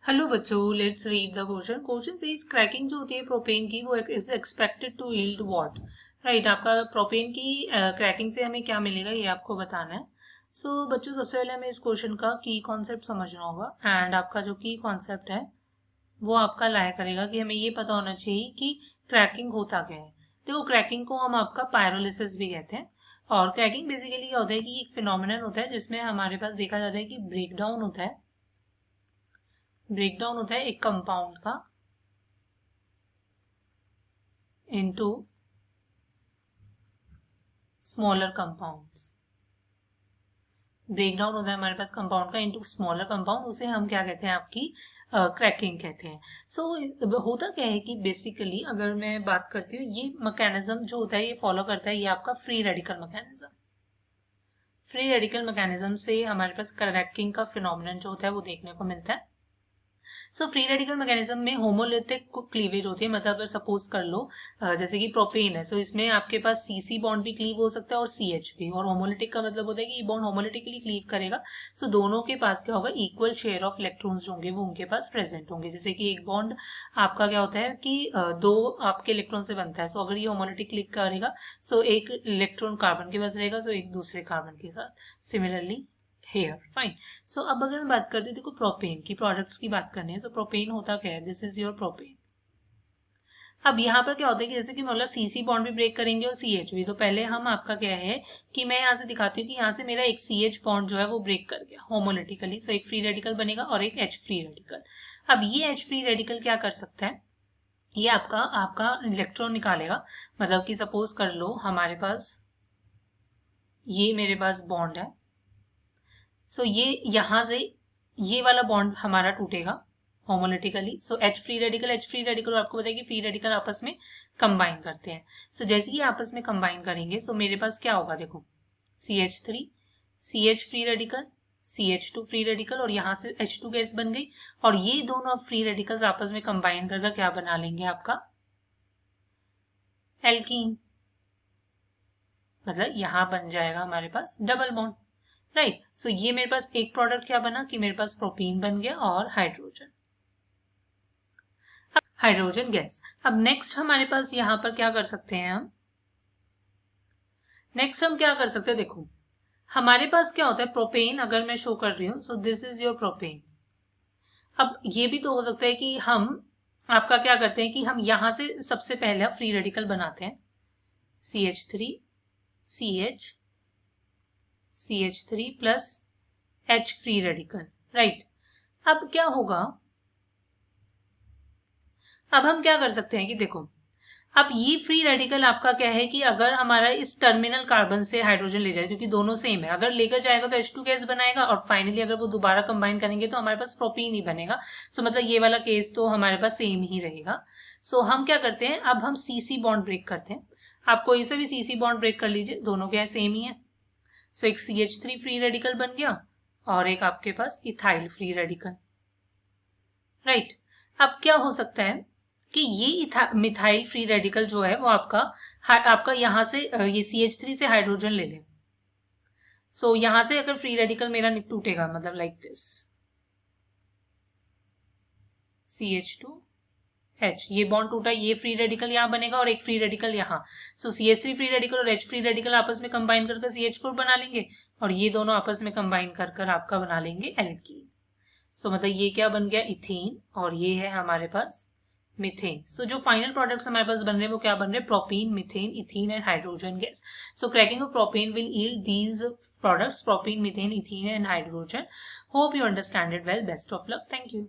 Hello बच्चों, let's read the question. Question से इस क्रैकिंग जो होती है प्रोपेन की वो is expected to yield what. Right, आपका प्रोपेन की क्रैकिंग से हमें क्या मिलेगा ये आपको बताना है। सो बच्चों, सबसे पहले हमें इस क्वेश्चन का की कॉन्सेप्ट समझना होगा एंड आपका जो की कॉन्सेप्ट है वो आपका लाया करेगा कि हमें ये पता होना चाहिए कि क्रैकिंग होता क्या है। देखो, क्रैकिंग को हम आपका पायरोलिसिस भी कहते हैं। और क्रैकिंग बेसिकली क्या होता है कि एक फिनोमिनन होता है जिसमें हमारे पास देखा जाता है कि ब्रेकडाउन होता है। ब्रेकडाउन होता है एक कंपाउंड का इनटू स्मॉलर कंपाउंड्स। ब्रेकडाउन होता है हमारे पास कंपाउंड का इनटू स्मॉलर कंपाउंड, उसे हम क्या कहते हैं, आपकी क्रैकिंग कहते हैं। सो होता क्या है कि बेसिकली अगर मैं बात करती हूँ, ये मैकेनिज्म जो होता है ये फॉलो करता है, ये आपका free radical mechanism. Free radical mechanism से हमारे पास क्रैकिंग का फिनोमिनन जो होता है वो देखने को मिलता है। सो फ्री रेडिकल मैकेनिज्म में होमोलिटिक क्लीवेज होती है। मतलब अगर सपोज कर लो जैसे कि प्रोपेन है, सो इसमें आपके पास सीसी बॉन्ड भी क्लीव हो सकता है और सीएच भी। और होमोलिटिक का मतलब होता है कि ये बॉन्ड होमोलिटिकली क्लीव करेगा। सो दोनों के पास क्या होगा, इक्वल शेयर ऑफ इलेक्ट्रॉन्स जो होंगे वो उनके पास प्रेजेंट होंगे। जैसे कि एक बॉन्ड आपका क्या होता है कि दो आपके इलेक्ट्रॉन से बनता है। सो अगर ये होमोलिटिक क्लिक करेगा, सो एक इलेक्ट्रॉन कार्बन के पास रहेगा, सो एक दूसरे कार्बन के साथ। Similarly here, fine. सो अब अगर मैं बात करती हूँ, देखो प्रोपेन की प्रोडक्ट्स की बात करनी है। सो प्रोपेन होता क्या है, दिस इज योर प्रोपेन। अब यहाँ पर क्या होता है कि जैसे कि मतलब सीसी बॉन्ड भी ब्रेक करेंगे और सीएच भी। तो पहले हम आपका क्या है कि मैं यहाँ से दिखाती हूँ कि यहाँ से मेरा एक सीएच बॉन्ड जो है वो ब्रेक कर गया होमोलिटिकली। सो एक फ्री रेडिकल बनेगा और एक एच फ्री रेडिकल। अब ये एच फ्री रेडिकल क्या कर सकता है, ये आपका आपका इलेक्ट्रॉन निकालेगा। मतलब कि सपोज कर लो हमारे पास ये मेरे पास बॉन्ड है। सो ये यहां से ये वाला बॉन्ड हमारा टूटेगा homolytically. So H free radical आपको बताया कि फ्री रेडिकल आपस में कंबाइन करते हैं। सो जैसे कि आपस में कंबाइन करेंगे, सो मेरे पास क्या होगा, देखो CH3 CH free radical CH2 free radical और यहाँ से H2 गैस बन गई। और ये दोनों फ्री रेडिकल्स आपस में कंबाइन करके क्या बना लेंगे, आपका एल्कीन। मतलब यहाँ बन जाएगा हमारे पास डबल बॉन्ड। राइट, सो ये मेरे पास एक प्रोडक्ट क्या बना कि मेरे पास प्रोपीन बन गया और हाइड्रोजन गैस। अब नेक्स्ट हमारे पास यहाँ पर क्या कर सकते हैं हम, नेक्स्ट हम क्या कर सकते हैं, देखो हमारे पास क्या होता है प्रोपेन। अगर मैं शो कर रही हूँ, so this is your propane. अब ये भी तो हो सकता है कि हम आपका क्या करते हैं कि हम यहां से सबसे पहले फ्री रेडिकल बनाते हैं CH3 CH CH3 plus H free radical. Right, अब क्या होगा, अब हम क्या कर सकते हैं कि देखो अब ये फ्री रेडिकल आपका क्या है कि अगर हमारा इस टर्मिनल कार्बन से हाइड्रोजन ले जाए, क्योंकि दोनों सेम है, अगर लेकर जाएगा तो H2 गैस बनाएगा और फाइनली अगर वो दोबारा कंबाइन करेंगे तो हमारे पास प्रोपीन ही बनेगा। सो मतलब ये वाला केस तो हमारे पास सेम ही रहेगा। सो हम क्या करते हैं, अब हम सीसी बॉन्ड ब्रेक करते हैं। आप कोई से भी सीसी बॉन्ड ब्रेक कर लीजिए, दोनों क्या है सेम ही है। सो एक CH3 फ्री रेडिकल बन गया और एक आपके पास इथाइल फ्री रेडिकल। राइट, अब क्या हो सकता है कि ये मिथाइल फ्री रेडिकल जो है वो आपका यहां से ये CH3 से हाइड्रोजन ले ले। सो यहां से अगर फ्री रेडिकल मेरा टूटेगा, मतलब लाइक दिस CH2H, ये बॉन्ड टूटा, ये फ्री रेडिकल यहाँ बनेगा और एक फ्री रेडिकल यहाँ। सो CH3 फ्री रेडिकल और H फ्री रेडिकल आपस में कंबाइन करके CH4 बना लेंगे और ये दोनों आपस में कंबाइन कर आपका बना लेंगे एल्कीन। सो मतलब ये क्या बन गया, इथेन, और ये है हमारे पास मीथेन। सो जो फाइनल प्रोडक्ट्स हमारे पास बन रहे हैं वो क्या बन रहे हैं, propene, methane, ethene and hydrogen gas. So cracking of propane will yield these products, propene, methane, ethene and hydrogen. Hope you understand it well. Best of luck. Thank you.